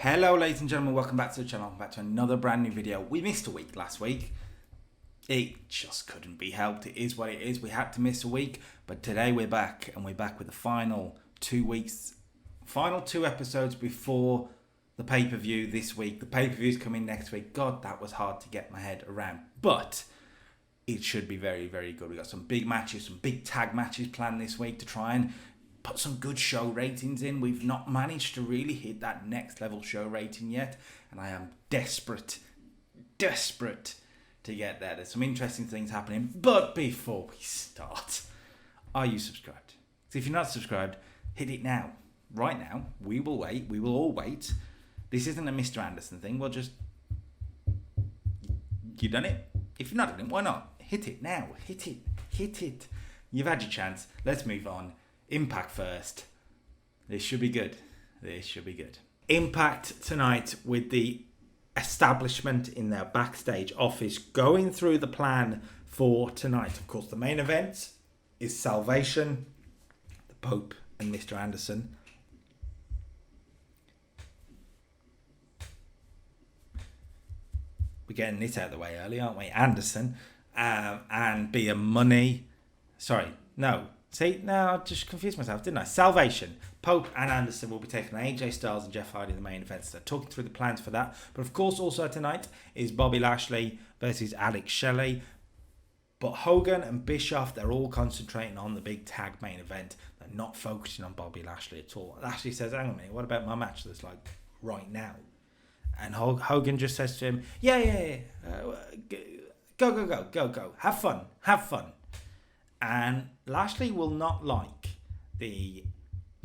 Hello ladies and gentlemen, welcome back to the channel, welcome back to another brand new video. We missed a week last week. It just couldn't be helped. It is what it is. We had to miss a week, but today we're back, and we're back with the final 2 weeks, final 2 episodes before the pay-per-view this week. The pay-per-view's coming next week. God, that was hard to get my head around, but it should be very, very good. We got some big matches, some big tag matches planned this week to try and put some good show ratings in. We've not managed to really hit that next level show rating yet, and I am desperate to get there. There's some interesting things happening, but before we start, are you subscribed? So if you're not subscribed, hit it now. Right now. We will wait. We will all wait. This isn't a Mr. Anderson thing. We'll just... You done it? If you're not done it, why not? Hit it now. Hit it. Hit it. You've had your chance. Let's move on. Impact first. This should be good. This should be good. Impact tonight with the establishment in their backstage office going through the plan for tonight. Of course, the main event is Salvation, the Pope and Mr. Anderson. We're getting this out of the way early, aren't we? Anderson and Be Money. Sorry, no. See, now I just confused myself, didn't I? Salvation. Pope and Anderson will be taking on AJ Styles and Jeff Hardy in the main event. So they're talking through the plans for that. But of course, also tonight is Bobby Lashley versus Alex Shelley. But Hogan and Bischoff, they're all concentrating on the big tag main event. They're not focusing on Bobby Lashley at all. Lashley says, hang on a minute, what about my match that's like right now? And Hogan just says to him, yeah. Go. Have fun. And Lashley will not like the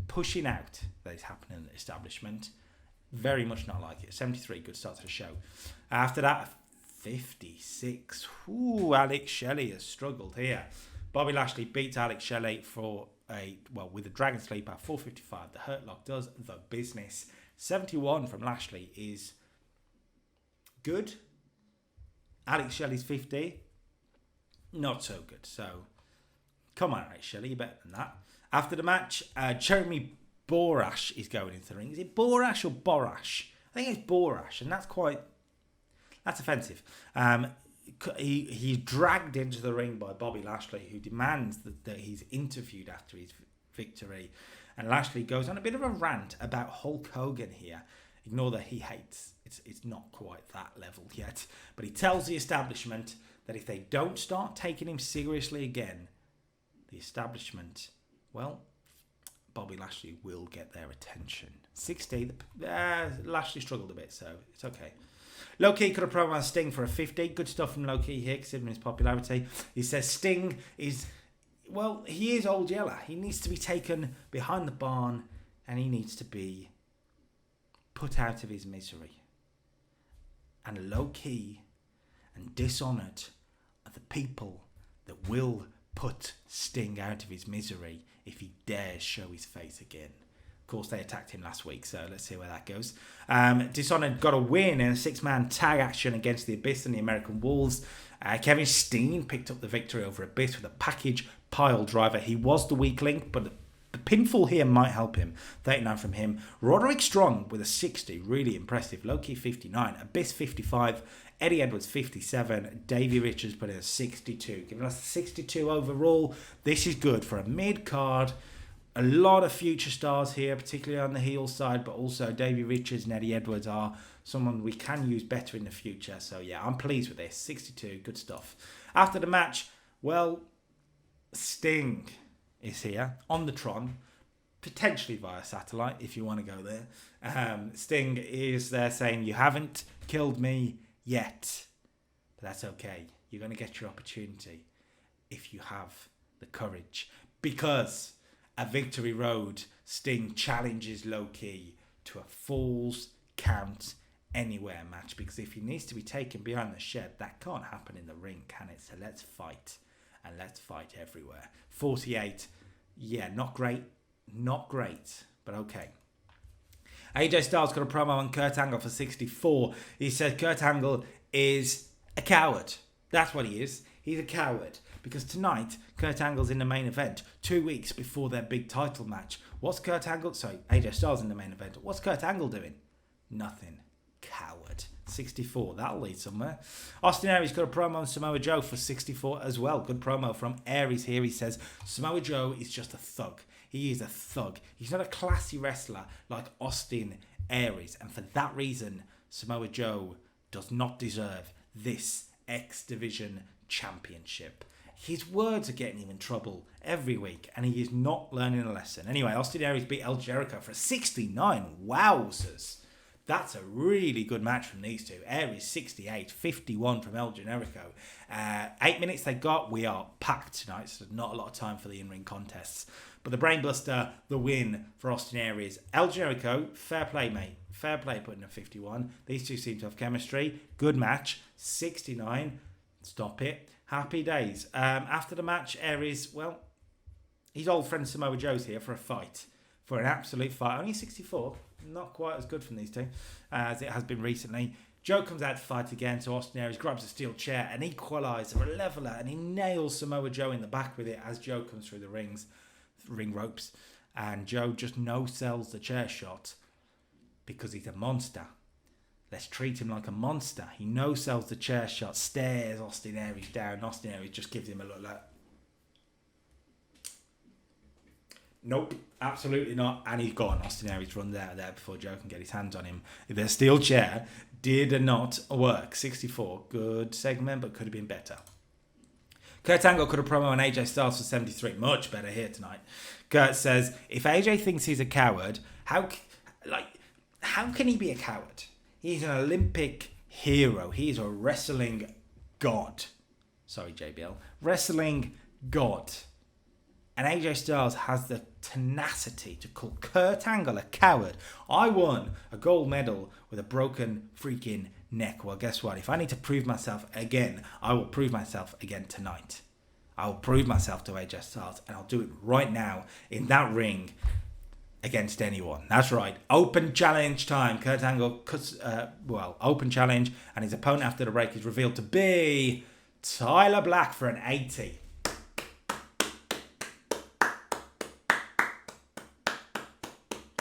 pushing out that is happening in the establishment. Very much not like it. 73, good start to the show. After that, 56. Ooh, Alex Shelley has struggled here. Bobby Lashley beats Alex Shelley with a Dragon Sleeper at 4:55. The Hurt Lock does the business. 71 from Lashley is good. Alex Shelley's 50. Not so good. So... Come on, Alex Shelley, you're better than that. After the match, Jeremy Borash is going into the ring. Is it Borash or Borash? I think it's Borash, and that's offensive. He's dragged into the ring by Bobby Lashley, who demands that he's interviewed after his victory. And Lashley goes on a bit of a rant about Hulk Hogan here. Ignore that he hates. It's not quite that level yet. But he tells the establishment that if they don't start taking him seriously again, the establishment, well, Bobby Lashley will get their attention. 60, Lashley struggled a bit, so it's okay. Low-Key could have promo on Sting for a 50. Good stuff from Low-Key here, considering his popularity. He says Sting is, well, he is Old Yeller. He needs to be taken behind the barn, and he needs to be put out of his misery. And Low-Key and Dishonored are the people that will put Sting out of his misery if he dares show his face again. Of course, they attacked him last week, so let's see where that goes. Dishonored got a win in a 6-man tag action against the Abyss and the American Wolves. Kevin Steen picked up the victory over Abyss with a package pile driver. He was the weak link, but the pinfall here might help him. 39 from him. Roderick Strong with a 60, really impressive. Low-Key 59, Abyss 55, Eddie Edwards 57, Davey Richards put in a 62, giving us a 62 overall. This is good for a mid-card. A lot of future stars here, particularly on the heel side, but also Davey Richards and Eddie Edwards are someone we can use better in the future. So yeah, I'm pleased with this. 62, good stuff. After the match, well, Sting is here on the Tron, potentially via satellite if you want to go there. Sting is there saying, you haven't killed me yet, but that's okay. You're going to get your opportunity if you have the courage, because a Victory Road, Sting challenges Low-Key to a Falls Count Anywhere match, because if he needs to be taken behind the shed, that can't happen in the ring, can it? So let's fight, and let's fight everywhere. 48, yeah, not great, but okay. AJ Styles got a promo on Kurt Angle for 64. He said Kurt Angle is a coward. That's what he is. He's a coward. Because tonight, Kurt Angle's in the main event, 2 weeks before their big title match. What's Kurt Angle? Sorry, AJ Styles in the main event. What's Kurt Angle doing? nothing. Coward. 64. That'll lead somewhere. Austin Aries got a promo on Samoa Joe for 64 as well. Good promo from Aries here. He says, Samoa Joe is just a thug. He is a thug. He's not a classy wrestler like Austin Aries. And for that reason, Samoa Joe does not deserve this X Division championship. His words are getting him in trouble every week, and he is not learning a lesson. Anyway, Austin Aries beat El Jericho for a 69. Wowzers. That's a really good match from these two. Aries 68, 51 from El Generico. 8 minutes they got. We are packed tonight, so not a lot of time for the in-ring contests. But the Brainbuster, the win for Austin Aries. El Generico, fair play, mate. Fair play putting a 51. These two seem to have chemistry. Good match. 69. Stop it. Happy days. After the match, Aries, well, his old friend Samoa Joe's here for a fight. For an absolute fight. Only 64. Not quite as good from these two as it has been recently. Joe comes out to fight again, so Austin Aries grabs a steel chair, an equalizer, a leveler, and he nails Samoa Joe in the back with it as Joe comes through the ring ropes. And Joe just no-sells the chair shot because he's a monster. Let's treat him like a monster. He no-sells the chair shot, stares Austin Aries down. Austin Aries just gives him a look like, nope, absolutely not. And he's gone. Austin Aries runs out of there before Joe can get his hands on him. The steel chair did not work. 64. Good segment, but could have been better. Kurt Angle could have promo on AJ Styles for 73. Much better here tonight. Kurt says, if AJ thinks he's a coward, how can he be a coward? He's an Olympic hero. He's a wrestling god. Sorry, JBL. Wrestling god. And AJ Styles has the tenacity to call Kurt Angle a coward. I won a gold medal with a broken freaking neck. Well, guess what? If I need to prove myself again, I will prove myself again tonight. I will prove myself to AJ Styles, and I'll do it right now in that ring against anyone. That's right. Open challenge time. Kurt Angle open challenge, and his opponent after the break is revealed to be Tyler Black for an 80.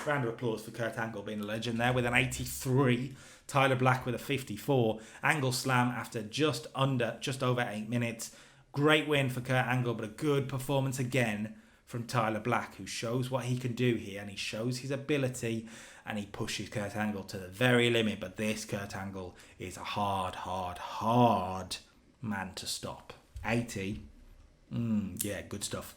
Round of applause for Kurt Angle being a legend there with an 83. Tyler Black with a 54. Angle slam after just over 8 minutes. Great win for Kurt Angle, but a good performance again from Tyler Black, who shows what he can do here, and he shows his ability, and he pushes Kurt Angle to the very limit. But this Kurt Angle is a hard man to stop. 80. Yeah, good stuff.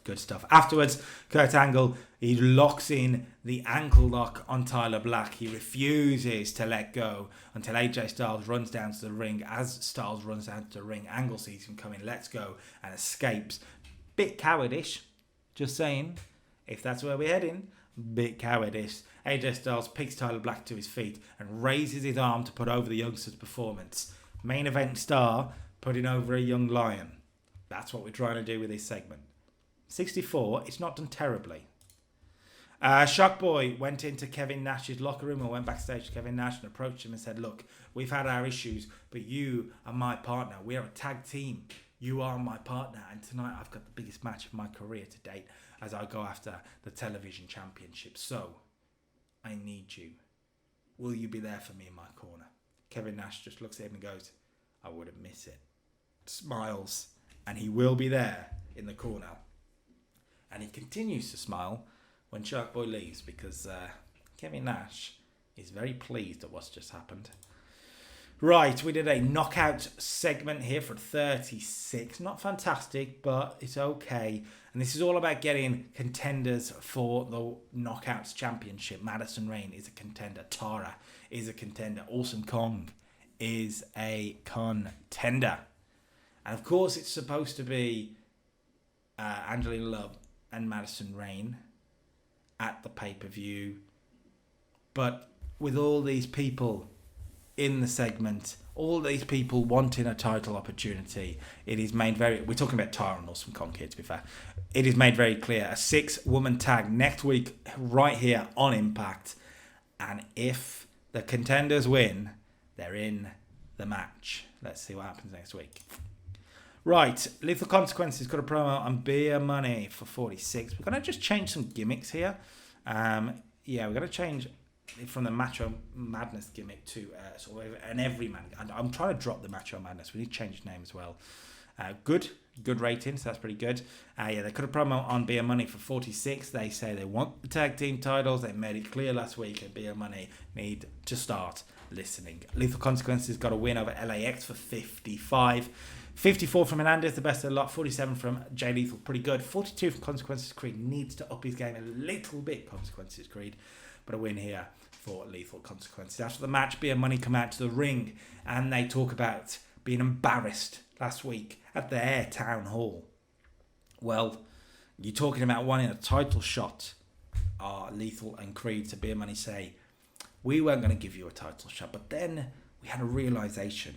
Afterwards, Kurt Angle, he locks in the ankle lock on Tyler Black. He refuses to let go until AJ Styles runs down to the ring. As Styles runs down to the ring, Angle sees him coming, lets go, and escapes. Bit cowardish, just saying. If that's where we're heading, bit cowardish. AJ Styles picks Tyler Black to his feet and raises his arm to put over the youngster's performance. Main event star putting over a young lion. That's what we're trying to do with this segment. 64, it's not done terribly. Shockboy went into Kevin Nash's locker room and went backstage to Kevin Nash and approached him and said, look, we've had our issues, but you are my partner. We are a tag team. You are my partner. And tonight I've got the biggest match of my career to date as I go after the television championship. So, I need you. Will you be there for me in my corner? Kevin Nash just looks at him and goes, I wouldn't miss it. Smiles. And he will be there in the corner. And he continues to smile when Sharkboy leaves because Kevin Nash is very pleased at what's just happened. Right, we did a knockout segment here for 36. Not fantastic, but it's okay. And this is all about getting contenders for the Knockouts Championship. Madison Rayne is a contender. Tara is a contender. Awesome Kong is a contender. And of course, it's supposed to be Angelina Love and Madison Rayne at the pay-per-view. But with all these people in the segment, all these people wanting a title opportunity, it is made very... We're talking about Tara and Awesome Kong here, to be fair. It is made very clear. A 6-woman tag next week, right here on Impact. And if the contenders win, they're in the match. Let's see what happens next week. Right, Lethal Consequences got a promo on Beer Money for 46. We're going to just change some gimmicks here. We're going to change from the Macho Madness gimmick to sort of an everyman. I'm trying to drop the Macho Madness. We need to change his name as well. Good rating, so that's pretty good. They could have promo on Beer Money for 46. They say they want the tag team titles. They made it clear last week that Beer Money need to start listening. Lethal Consequences got a win over LAX for 55. 54 from Hernandez, the best of the lot. 47 from Jay Lethal, pretty good. 42 from Consequences Creed. Needs to up his game a little bit, Consequences Creed. But a win here for Lethal Consequences. After the match, Beer Money come out to the ring and they talk about being embarrassed last week at their town hall. Well, you're talking about wanting a title shot. Lethal and Creed to Beer Money say, we weren't going to give you a title shot, but then we had a realization.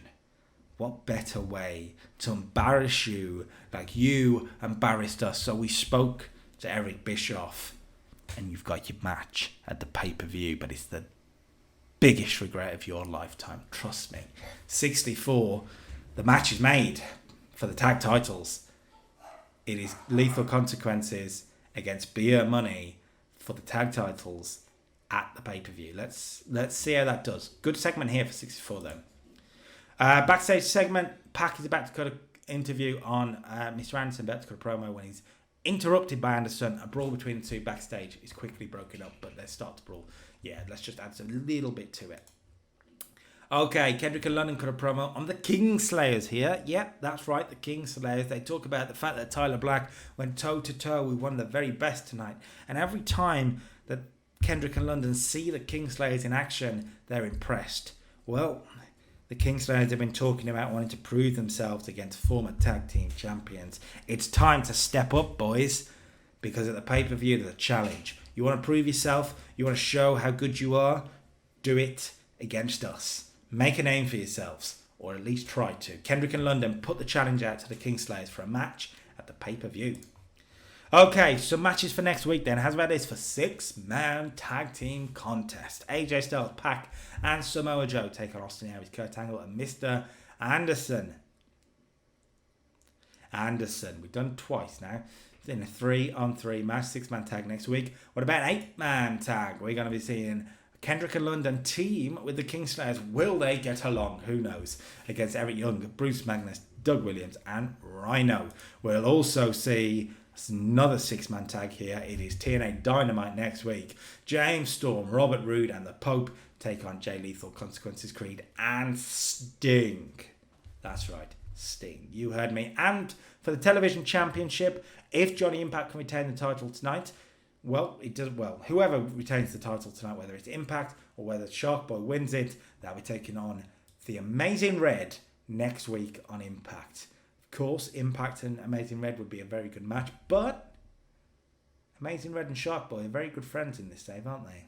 What better way to embarrass you like you embarrassed us? So we spoke to Eric Bischoff, and you've got your match at the pay-per-view, but it's the biggest regret of your lifetime. Trust me. 64, the match is made for the tag titles. It is Lethal Consequences against Beer Money for the tag titles at the pay-per-view. Let's see how that does. Good segment here for 64 though. Backstage segment, Pac is about to cut an interview on Mr. Anderson, about to cut a promo when he's interrupted by Anderson. A brawl between the two backstage is quickly broken up, but let's start to brawl. Yeah, let's just add some little bit to it. Okay, Kendrick and London cut a promo on the Kingslayers here. Yep, that's right, the Kingslayers. They talk about the fact that Tyler Black went toe-to-toe with one of the very best tonight. And every time that Kendrick and London see the Kingslayers in action, they're impressed. Well, the Kingslayers have been talking about wanting to prove themselves against former tag team champions. It's time to step up, boys, because at the pay-per-view, there's a challenge. You want to prove yourself? You want to show how good you are? Do it against us. Make a name for yourselves, or at least try to. Kendrick and London put the challenge out to the Kingslayers for a match at the pay-per-view. Okay, some matches for next week then. How's about this for 6-man tag team contest? AJ Styles, Pac, and Samoa Joe take on Austin Aries, Kurt Angle, and Mr. Anderson. We've done twice now. It's in a 3-on-3 match, 6-man tag next week. What about 8-man tag? We're going to be seeing Kendrick and London team with the Kingslayers. Will they get along? Who knows? Against Eric Young, Bruce Magnus, Doug Williams, and Rhino. We'll also see another 6-man tag here. It is TNA Dynamite next week. James Storm, Robert Roode, and the Pope take on Jay Lethal, Consequences Creed, and Sting. That's right, Sting. You heard me. And for the television championship, if Johnny Impact can retain the title tonight, well, it does well. Whoever retains the title tonight, whether it's Impact or whether Shark Boy wins it, they'll be taking on the Amazing Red next week on Impact. Of course, Impact and Amazing Red would be a very good match, but Amazing Red and Shark Boy are very good friends in this, Dave, aren't they?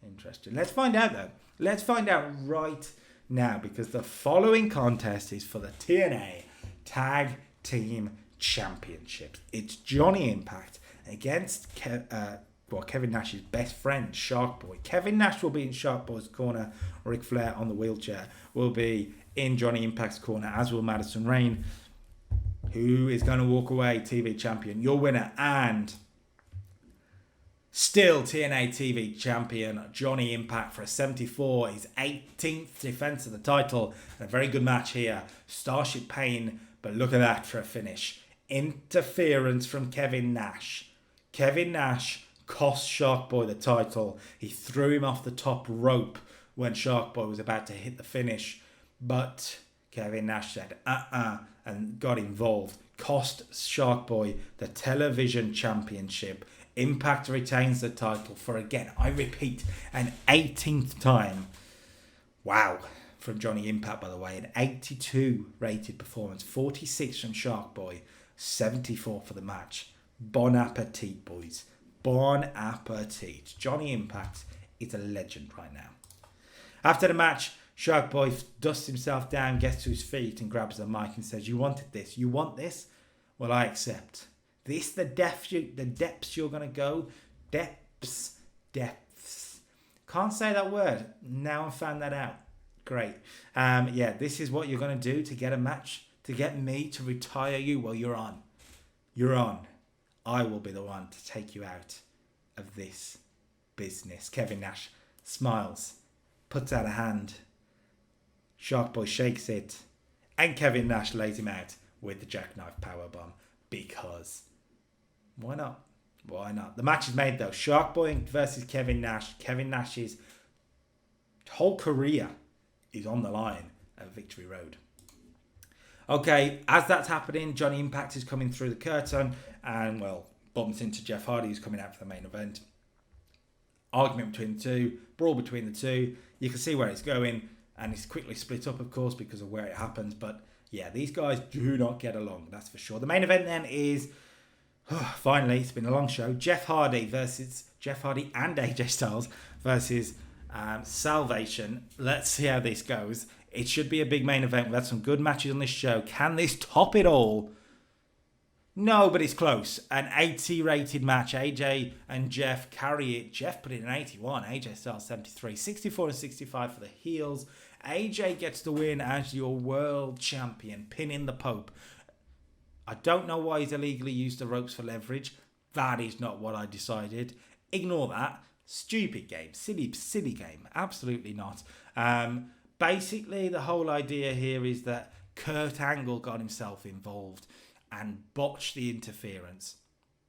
Interesting. Let's find out, though. Let's find out right now, because the following contest is for the TNA Tag Team Championships. It's Johnny Impact against Kevin Nash's best friend, Shark Boy. Kevin Nash will be in Shark Boy's corner. Ric Flair on the wheelchair will be in Johnny Impact's corner, as will Madison Rayne. Who is going to walk away TV champion? Your winner and still TNA TV champion, Johnny Impact, for a 74, his 18th defense of the title. And a very good match here. Starship Pain, but look at that for a finish. Interference from Kevin Nash. Kevin Nash cost Shark Boy the title. He threw him off the top rope when Shark Boy was about to hit the finish. But Kevin Nash said, and got involved. Cost Shark Boy the television championship. Impact retains the title for, again, I repeat, an 18th time. Wow. From Johnny Impact, by the way. An 82 rated performance. 46 from Shark Boy. 74 for the match. Bon appetit, boys. Bon appetit. Johnny Impact is a legend right now. After the match, Shark Boy dusts himself down, gets to his feet and grabs the mic and says, "You wanted this? You want this? Well, I accept. This the depths you're going to go? Depths. Can't say that word. Now I found that out. Great. This is what you're going to do to get a match, to get me to retire you. Well, you're on. You're on. I will be the one to take you out of this business." Kevin Nash smiles, puts out a hand. Shark Boy shakes it, and Kevin Nash lays him out with the jackknife powerbomb because why not? Why not? The match is made though. Shark Boy versus Kevin Nash. Kevin Nash's whole career is on the line at Victory Road. Okay, as that's happening, Johnny Impact is coming through the curtain and, well, bumps into Jeff Hardy, who's coming out for the main event. Argument between the two, brawl between the two. You can see where it's going, and it's quickly split up, of course, because of where it happens. But yeah, these guys do not get along, that's for sure. The main event then is, finally, it's been a long show, Jeff Hardy and AJ Styles versus Salvation. Let's see how this goes. It should be a big main event. We've had some good matches on this show. Can this top it all? No, but it's close. An 80 rated match. AJ and Jeff carry it. Jeff put in an 81. AJ Styles 73. 64 and 65 for the heels. AJ gets the win as your world champion, pinning the Pope. I don't know why he's illegally used the ropes for leverage. That is not what I decided. Ignore that. Stupid game. Silly game. Absolutely not. Basically, the whole idea here is that Kurt Angle got himself involved and botched the interference.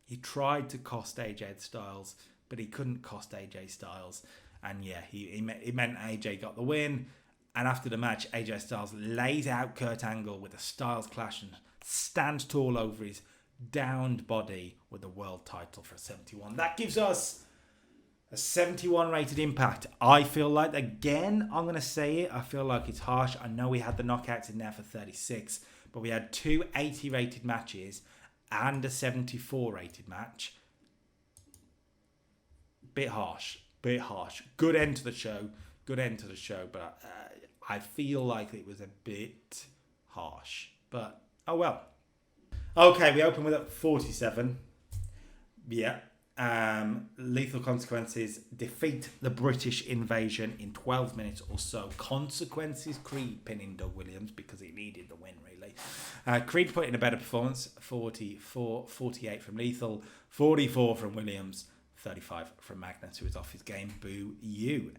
He tried to cost AJ Styles, but he couldn't cost AJ Styles. And yeah, it meant AJ got the win. And after the match, AJ Styles lays out Kurt Angle with a Styles Clash and stands tall over his downed body with the world title for 71. That gives us a 71 rated Impact. I feel like, again, I'm going to say it, I feel like it's harsh. I know we had the knockouts in there for 36, but we had two 80 rated matches and a 74 rated match. Bit harsh. Good end to the show, but I feel like it was a bit harsh. But, oh well. Okay, we open with a 47. Yeah. Lethal Consequences defeat the British Invasion in 12 minutes or so. Consequences, Creed pinning Doug Williams because he needed the win, really. Creed put in a better performance. 48 from Lethal, 44 from Williams, 35 from Magnus, who was off his game. Boo you.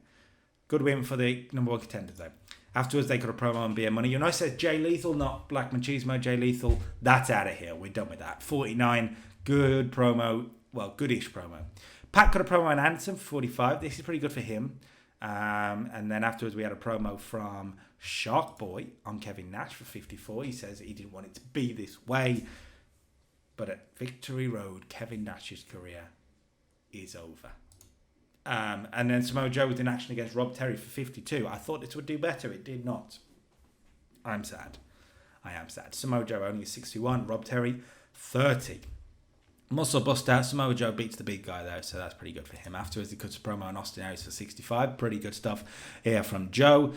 Good win for the number one contenders, though. Afterwards, they got a promo on Beer Money. You know, it says Jay Lethal, not Black Machismo. Jay Lethal, that's out of here. We're done with that. 49, good promo. Well, goodish promo. Pat got a promo on Anderson for 45. This is pretty good for him. And then afterwards, we had a promo from Shark Boy on Kevin Nash for 54. He says he didn't want it to be this way. But at Victory Road, Kevin Nash's career is over. And then Samoa Joe was in action against Rob Terry for 52. I thought this would do better. It did not. I am sad. Samoa Joe only 61. Rob Terry, 30. Muscle bust out. Samoa Joe beats the big guy though, so that's pretty good for him. Afterwards, he cuts a promo on Austin Aries for 65. Pretty good stuff here from Joe.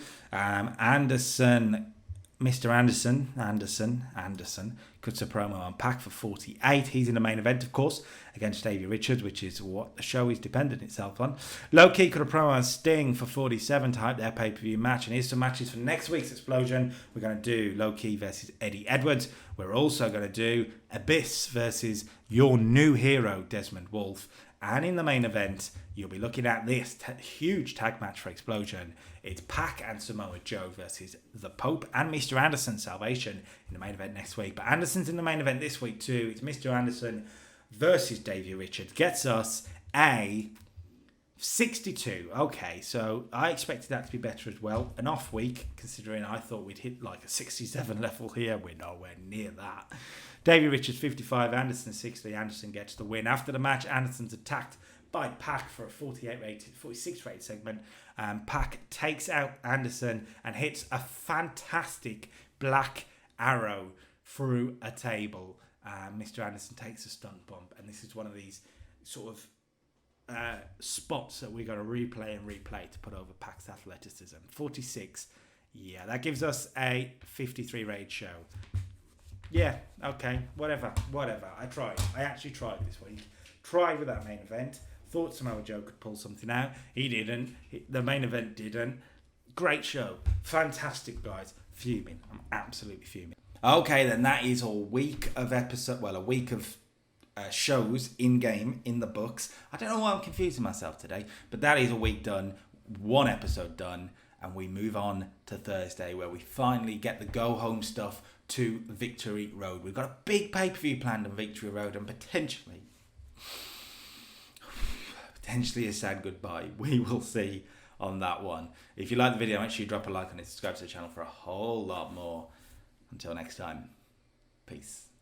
Mr. Anderson cuts a promo on Pac for 48. He's in the main event, of course, against Davey Richards, which is what the show is dependent itself on. Low Key cut a promo on Sting for 47 to hype their pay-per-view match. And here's some matches for next week's Explosion. We're going to do Low Key versus Eddie Edwards. We're also going to do Abyss versus your new hero, Desmond Wolfe. And in the main event, you'll be looking at this huge tag match for Explosion. It's Pac and Samoa Joe versus the Pope and Mr. Anderson, Salvation, in the main event next week. But Anderson's in the main event this week too. It's Mr. Anderson versus Davey Richards. Gets us a 62. Okay, so I expected that to be better as well. An off week, considering I thought we'd hit like a 67 level here. We're nowhere near that. Davey Richards 55, Anderson 60. Anderson gets the win. After the match, Anderson's attacked by Pac for a 46 rated segment. Pac takes out Anderson and hits a fantastic black arrow through a table. Mr. Anderson takes a stunt bump, and this is one of these sort of spots that we got to replay to put over Pac's athleticism. 46. Yeah, that gives us a 53 rated show. Yeah, okay, whatever. I actually tried this week. Tried with that main event. Thought Samoa Joe could pull something out. He didn't. The main event didn't. Great show. Fantastic, guys. Fuming. I'm absolutely fuming. Okay, then that is a week of shows in game, in the books. I don't know why I'm confusing myself today, but that is a week done. one episode done, and we move on to Thursday, where we finally get the go home stuff to Victory Road. We've got a big pay-per-view planned on Victory Road, and potentially a sad goodbye. We will see on that one. If you like the video, make sure you drop a like and subscribe to the channel for a whole lot more. Until next time, peace.